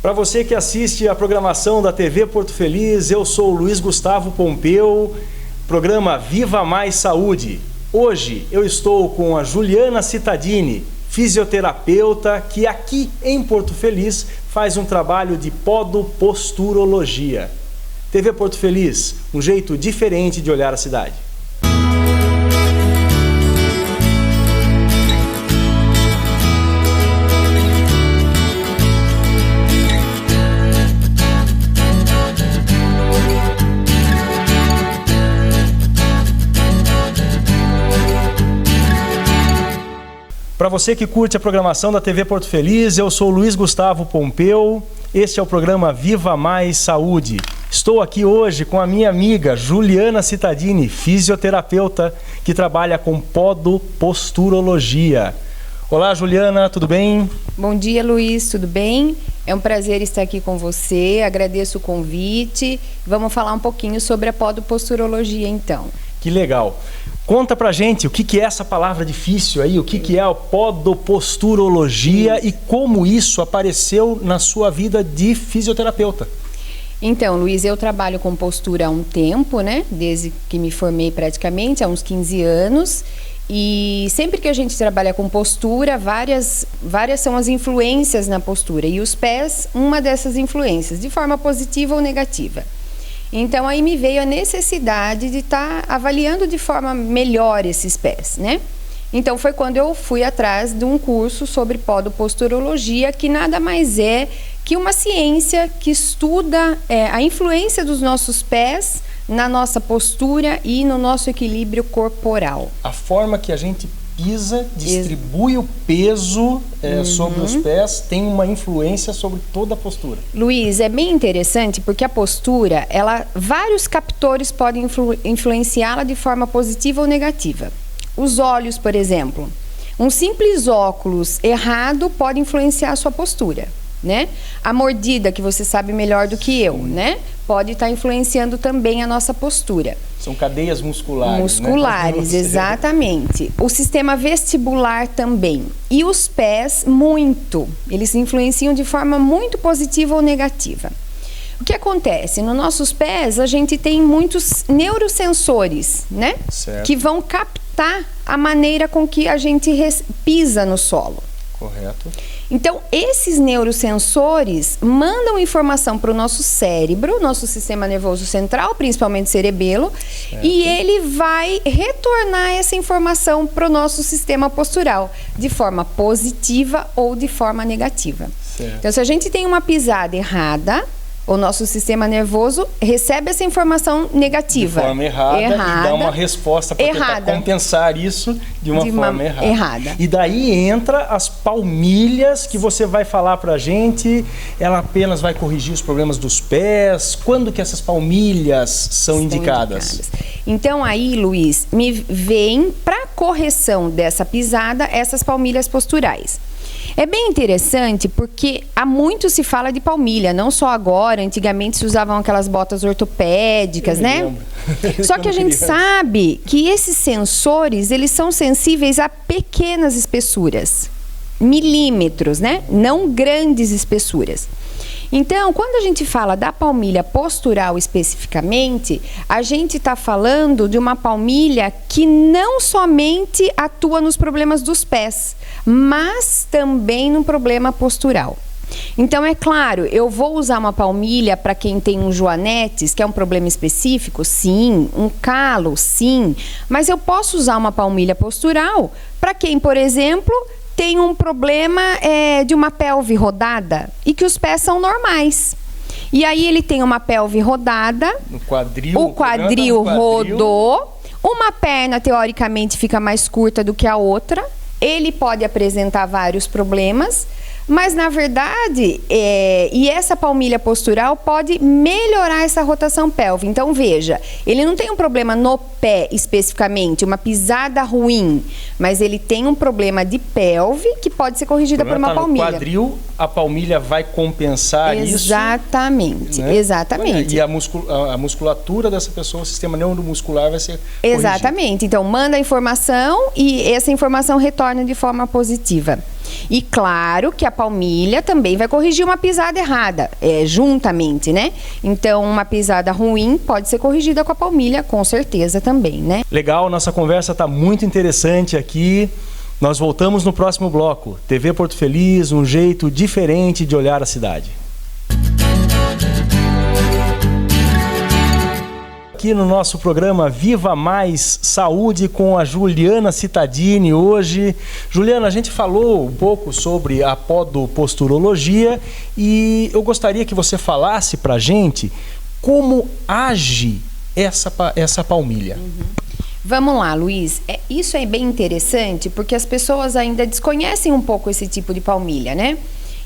Para você que assiste a programação da TV Porto Feliz, eu sou o Luiz Gustavo Pompeu, programa Viva Mais Saúde. Hoje eu estou com a Juliana Cittadini, fisioterapeuta que aqui em Porto Feliz faz um trabalho de podoposturologia. TV Porto Feliz, um jeito diferente de olhar a cidade. Para você que curte a programação da TV Porto Feliz, eu sou o Luiz Gustavo Pompeu, este é o programa Viva Mais Saúde. Estou aqui hoje com a minha amiga Juliana Cittadini, fisioterapeuta que trabalha com podoposturologia. Olá Juliana, tudo bem? Bom dia Luiz, tudo bem? É um prazer estar aqui com você, agradeço o convite. Vamos falar um pouquinho sobre a podoposturologia então. Que legal! Conta pra gente o que é essa palavra difícil aí, o que é a podoposturologia e como isso apareceu na sua vida de fisioterapeuta. Então, Luiz, eu trabalho com postura há um tempo, né? Desde que me formei praticamente, há uns 15 anos. E sempre que a gente trabalha com postura, várias são as influências na postura. E os pés, uma dessas influências, de forma positiva ou negativa. Então, aí me veio a necessidade de estar avaliando de forma melhor esses pés, né? Então, foi quando eu fui atrás de um curso sobre podoposturologia, que nada mais é que uma ciência que estuda a influência dos nossos pés na nossa postura e no nosso equilíbrio corporal. A forma que a gente pisa, distribui o peso sobre os pés, tem uma influência sobre toda a postura. Luiz, é bem interessante porque a postura, vários captores podem influenciá-la de forma positiva ou negativa. Os olhos, por exemplo. Um simples óculos errado pode influenciar a sua postura, né? A mordida, que você sabe melhor do que eu, né? Pode estar influenciando também a nossa postura. São cadeias musculares. Musculares, né? Exatamente. O sistema vestibular também. E os pés, muito. Eles influenciam de forma muito positiva ou negativa. O que acontece? Nos nossos pés, a gente tem muitos neurosensores, né? Certo. Que vão captar a maneira com que a gente pisa no solo. Correto. Então, esses neurosensores mandam informação para o nosso cérebro, nosso sistema nervoso central, principalmente cerebelo, certo. E ele vai retornar essa informação para o nosso sistema postural, de forma positiva ou de forma negativa. Certo. Então, se a gente tem uma pisada errada, o nosso sistema nervoso recebe essa informação negativa. De forma errada e dá uma resposta para tentar compensar isso de uma forma errada. E daí entra as palmilhas que você vai falar pra gente. Ela apenas vai corrigir os problemas dos pés. Quando que essas palmilhas são indicadas? Então aí, Luiz, me vem para correção dessa pisada essas palmilhas posturais. É bem interessante porque há muito se fala de palmilha, não só agora, antigamente se usavam aquelas botas ortopédicas, né? Só que a gente sabe que esses sensores, eles são sensíveis a pequenas espessuras, milímetros, né? Não grandes espessuras. Então, quando a gente fala da palmilha postural especificamente, a gente está falando de uma palmilha que não somente atua nos problemas dos pés, mas também no problema postural. Então, é claro, eu vou usar uma palmilha para quem tem um joanetes, que é um problema específico, sim, um calo, sim, mas eu posso usar uma palmilha postural para quem, por exemplo, tem um problema de uma pelve rodada e que os pés são normais. E aí ele tem uma pelve rodada, o quadril rodou, uma perna teoricamente fica mais curta do que a outra, ele pode apresentar vários problemas, mas na verdade, e essa palmilha postural pode melhorar essa rotação pélvica. Então veja, ele não tem um problema no pé especificamente, uma pisada ruim, mas ele tem um problema de pelve que pode ser corrigida por uma palmilha. No quadril, a palmilha vai compensar exatamente, isso, né? Exatamente. E a musculatura dessa pessoa, o sistema neuromuscular vai ser exatamente. Corrigido. Então manda a informação e essa informação retorna de forma positiva. E claro que a palmilha também vai corrigir uma pisada errada, juntamente, né? Então, uma pisada ruim pode ser corrigida com a palmilha, com certeza também, né? Legal, nossa conversa está muito interessante aqui. Nós voltamos no próximo bloco. TV Porto Feliz, um jeito diferente de olhar a cidade. Aqui no nosso programa Viva Mais Saúde com a Juliana Cittadini hoje. Juliana, a gente falou um pouco sobre a podoposturologia e eu gostaria que você falasse pra gente como age essa palmilha. Vamos lá, Luiz. Isso é bem interessante porque as pessoas ainda desconhecem um pouco esse tipo de palmilha, né?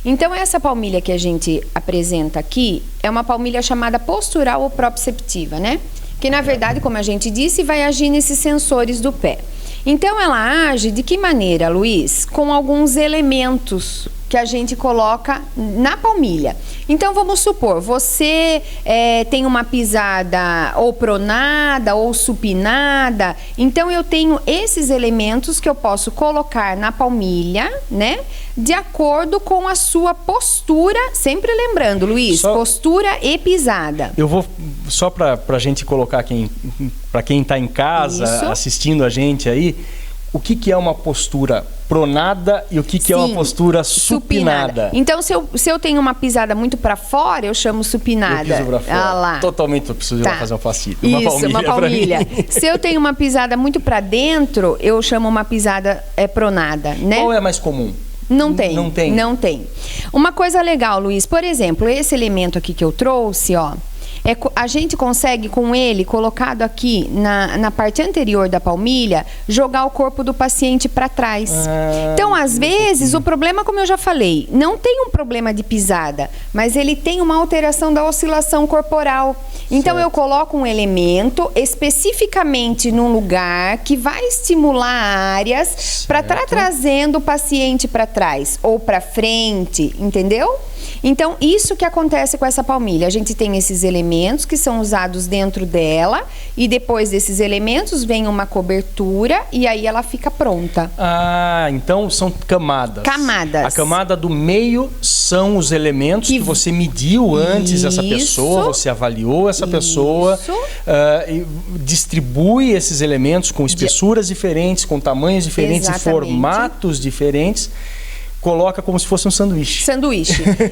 Então, essa palmilha que a gente apresenta aqui é uma palmilha chamada postural ou proprioceptiva, né? Que, na verdade, como a gente disse, vai agir nesses sensores do pé. Então, ela age de que maneira, Luiz? Com alguns elementos que a gente coloca na palmilha. Então, vamos supor, você tem uma pisada ou pronada ou supinada. Então, eu tenho esses elementos que eu posso colocar na palmilha, né? De acordo com a sua postura, sempre lembrando, Luiz, postura e pisada. Eu vou, só para a gente colocar para quem está em casa assistindo a gente aí, o que é uma postura pronada e o que é uma postura supinada? Então, se eu tenho uma pisada muito para fora, eu chamo supinada. Eu piso pra fora. Ah lá. Totalmente, eu preciso fazer uma palmilha. Se eu tenho uma pisada muito para dentro, eu chamo uma pisada pronada, né? Qual é a mais comum? Não tem. Uma coisa legal, Luiz, por exemplo, esse elemento aqui que eu trouxe, ó, a gente consegue com ele, colocado aqui na parte anterior da palmilha, jogar o corpo do paciente para trás. Então, às vezes, o problema, como eu já falei, não tem um problema de pisada, mas ele tem uma alteração da oscilação corporal. Então, eu coloco um elemento especificamente num lugar que vai estimular áreas para estar trazendo o paciente para trás ou para frente, entendeu? Então, isso que acontece com essa palmilha. A gente tem esses elementos que são usados dentro dela e depois desses elementos vem uma cobertura e aí ela fica pronta. Ah, então são camadas. Camadas. A camada do meio são os elementos que você mediu antes essa pessoa, você avaliou essa pessoa, e distribui esses elementos com espessuras diferentes, com tamanhos diferentes e formatos diferentes. Coloca como se fosse um sanduíche.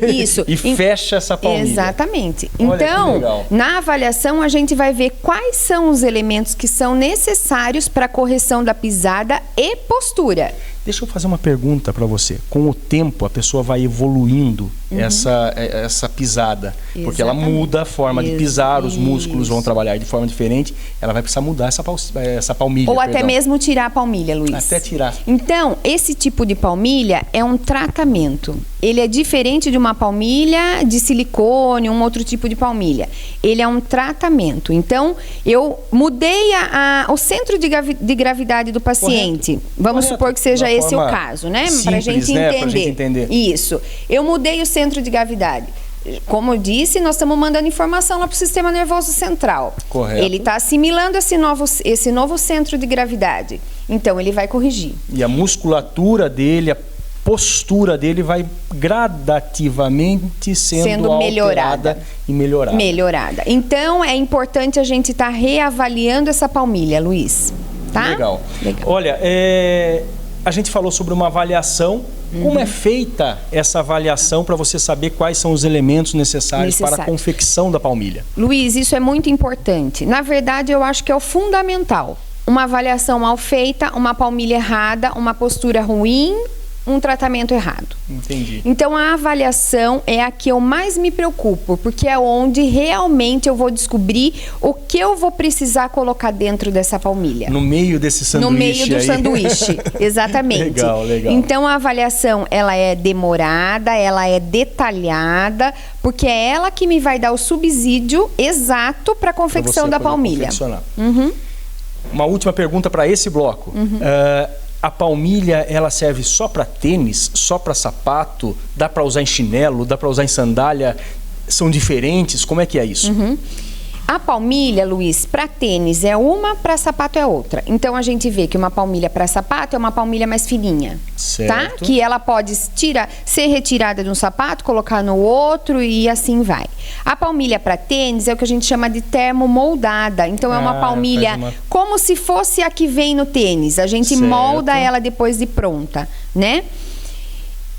Isso. E fecha essa palmilha. Exatamente. Então, na avaliação, a gente vai ver quais são os elementos que são necessários para a correção da pisada e postura. Deixa eu fazer uma pergunta para você. Com o tempo, a pessoa vai evoluindo essa pisada. Exatamente. Porque ela muda a forma de pisar, os músculos vão trabalhar de forma diferente. Ela vai precisar mudar essa palmilha. Ou até mesmo tirar a palmilha, Luiz. Até tirar. Então, esse tipo de palmilha é um tratamento. Ele é diferente de uma palmilha de silicone, um outro tipo de palmilha. Ele é um tratamento. Então, eu mudei o centro de gravidade do paciente. Vamos supor que seja esse o caso, né? Pra gente entender. Isso. Eu mudei o centro de gravidade. Como eu disse, nós estamos mandando informação lá para o sistema nervoso central. Correto. Ele está assimilando esse novo centro de gravidade. Então, ele vai corrigir. E a musculatura dele, a postura dele vai gradativamente sendo melhorada e melhorada. Então, é importante a gente estar reavaliando essa palmilha, Luiz. Tá? Legal. Olha, a gente falou sobre uma avaliação. Como é feita essa avaliação para você saber quais são os elementos necessários para a confecção da palmilha? Luiz, isso é muito importante. Na verdade, eu acho que é o fundamental. Uma avaliação mal feita, uma palmilha errada, uma postura ruim, um tratamento errado. Entendi. Então, a avaliação é a que eu mais me preocupo, porque é onde realmente eu vou descobrir o que eu vou precisar colocar dentro dessa palmilha. No meio desse sanduíche. No meio do sanduíche, exatamente. Legal. Então, a avaliação, ela é demorada, ela é detalhada, porque é ela que me vai dar o subsídio exato para a confecção da palmilha. Uma última pergunta para esse bloco. A palmilha, ela serve só para tênis, só para sapato? Dá para usar em chinelo? Dá para usar em sandália? São diferentes? Como é que é isso? A palmilha, Luiz, para tênis é uma, para sapato é outra. Então a gente vê que uma palmilha para sapato é uma palmilha mais fininha, certo, tá? Que ela pode ser retirada de um sapato, colocar no outro e assim vai. A palmilha para tênis é o que a gente chama de termomoldada. Então é uma palmilha como se fosse a que vem no tênis. A gente molda ela depois de pronta, né?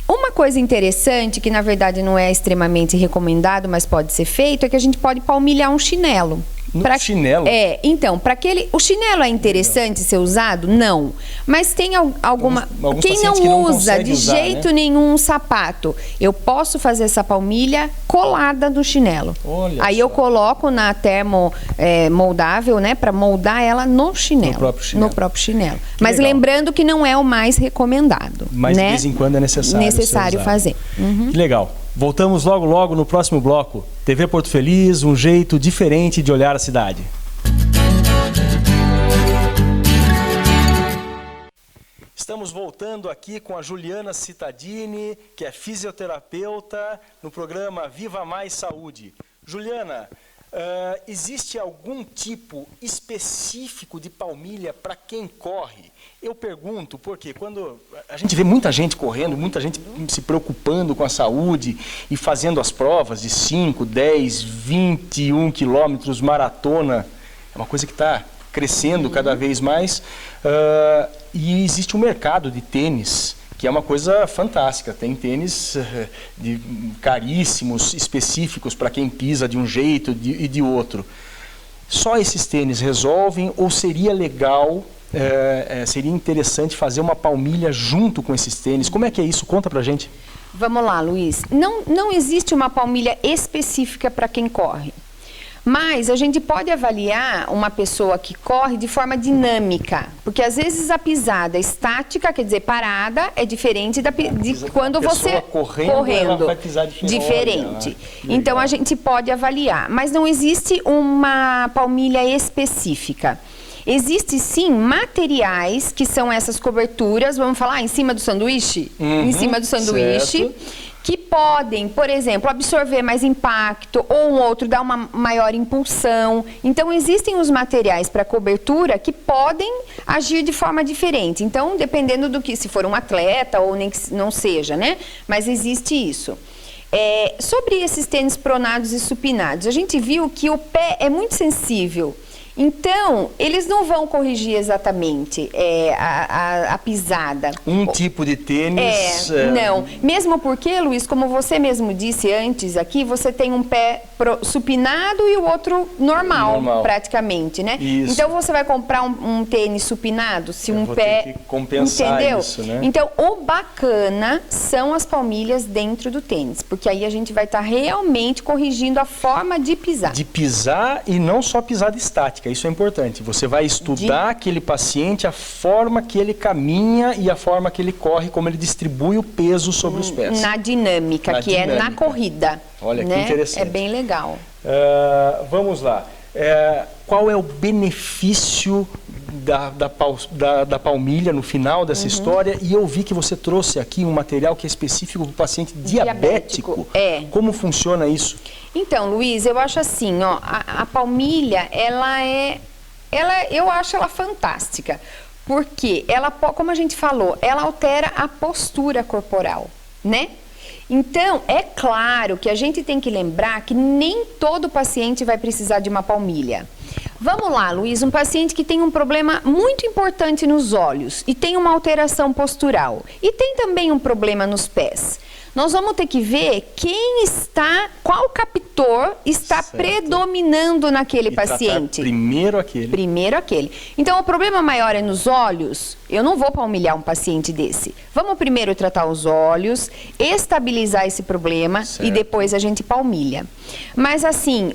Uma coisa interessante, que na verdade não é extremamente recomendado, mas pode ser feito, é que a gente pode palmilhar um chinelo. Chinelo? Então, para aquele... O chinelo é interessante ser usado? Não. Mas tem alguma... Quem não usa de jeito nenhum um sapato, eu posso fazer essa palmilha colada no chinelo. Olha Aí só. eu coloco na termo moldável, né? Para moldar ela no chinelo. No próprio chinelo. Mas legal. Lembrando que não é o mais recomendado. Mas né? de vez em quando é necessário fazer. Uhum. Que legal. Voltamos logo no próximo bloco. TV Porto Feliz, um jeito diferente de olhar a cidade. Estamos voltando aqui com a Juliana Cittadini, que é fisioterapeuta, no programa Viva Mais Saúde. Juliana, existe algum tipo específico de palmilha para quem corre? Eu pergunto porque quando a gente vê muita gente correndo, muita gente se preocupando com a saúde e fazendo as provas de 5, 10, 21 quilômetros, maratona, é uma coisa que está crescendo cada vez mais, e existe um mercado de tênis, que é uma coisa fantástica. Tem tênis caríssimos, específicos para quem pisa de um jeito e de outro. Só esses tênis resolvem ou seria legal, seria interessante fazer uma palmilha junto com esses tênis? Como é que é isso? Conta pra gente. Vamos lá, Luiz. Não existe uma palmilha específica para quem corre. Mas a gente pode avaliar uma pessoa que corre de forma dinâmica, porque às vezes a pisada estática, quer dizer, parada, é diferente de quando você correndo, ela vai pisar diferente. Então a gente pode avaliar, mas não existe uma palmilha específica. Existem sim materiais que são essas coberturas, vamos falar em cima do sanduíche? Em cima do sanduíche. Certo. Que podem, por exemplo, absorver mais impacto ou um outro dar uma maior impulsão. Então, existem os materiais para cobertura que podem agir de forma diferente. Então, dependendo do que, se for um atleta ou nem que não seja, né? Mas existe isso. Sobre esses tênis pronados e supinados, a gente viu que o pé é muito sensível. Então, eles não vão corrigir exatamente a pisada. Um tipo de tênis... Não. Mesmo porque, Luiz, como você mesmo disse antes aqui, você tem um pé supinado e o outro normal. Praticamente, né? Isso. Então, você vai comprar um tênis supinado, se um pé... Ter que compensar, entendeu? Isso, né? Então, o bacana são as palmilhas dentro do tênis, porque aí a gente vai estar realmente corrigindo a forma de pisar. De pisar e não só pisada estática. Isso é importante. Você vai estudar aquele paciente, a forma que ele caminha e a forma que ele corre, como ele distribui o peso sobre os pés. Na dinâmica, na corrida. Olha, né? Que interessante. É bem legal. Vamos lá. Qual é o benefício da palmilha no final dessa história? E eu vi que você trouxe aqui um material que é específico para o paciente diabético. Como funciona isso? Então, Luiz, eu acho assim, ó, a palmilha, eu acho ela fantástica, porque ela, como a gente falou, ela altera a postura corporal, né? Então, é claro que a gente tem que lembrar que nem todo paciente vai precisar de uma palmilha. Vamos lá, Luiz, um paciente que tem um problema muito importante nos olhos e tem uma alteração postural e tem também um problema nos pés. Nós vamos ter que ver qual captor está predominando naquele paciente. Primeiro aquele. Então, o problema maior é nos olhos. Eu não vou palmilhar um paciente desse. Vamos primeiro tratar os olhos, estabilizar esse problema e depois a gente palmilha. Mas assim,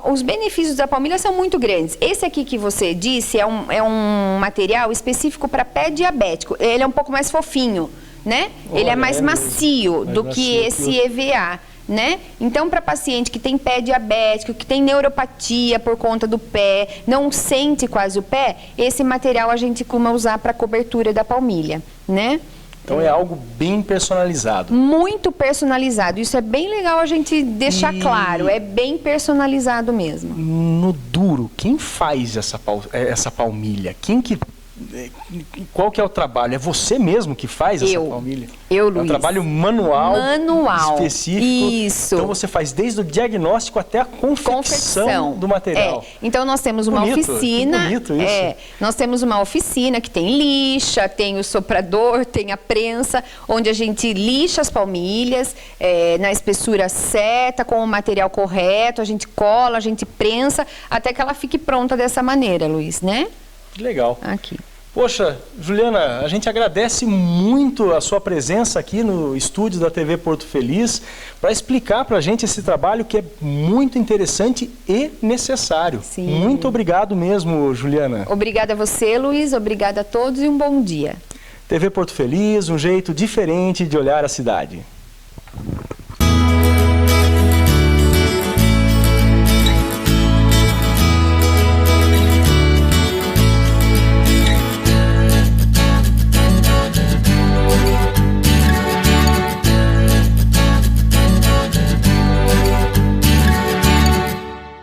os benefícios da palmilha são muito grandes. Esse aqui que você disse é um material específico para pé diabético. Ele é um pouco mais fofinho, né? Ele é mais macio do que esse EVA, né? Então, para paciente que tem pé diabético, que tem neuropatia por conta do pé, não sente quase o pé, esse material a gente costuma usar para cobertura da palmilha, né? Então é algo bem personalizado. Muito personalizado. Isso é bem legal a gente deixar claro. É bem personalizado mesmo. No duro, quem faz essa palmilha? Qual que é o trabalho? É você mesmo que faz essa palmilha? Eu, Luiz. É um trabalho manual específico. Isso. Então você faz desde o diagnóstico até a confecção do material. Então nós temos uma oficina. Bonito isso. Nós temos uma oficina que tem lixa, tem o soprador, tem a prensa, onde a gente lixa as palmilhas na espessura certa, com o material correto, a gente cola, a gente prensa, até que ela fique pronta dessa maneira, Luiz, né? Que legal. Aqui. Poxa, Juliana, a gente agradece muito a sua presença aqui no estúdio da TV Porto Feliz para explicar para a gente esse trabalho que é muito interessante e necessário. Sim. Muito obrigado mesmo, Juliana. Obrigada a você, Luiz. Obrigada a todos e um bom dia. TV Porto Feliz, um jeito diferente de olhar a cidade.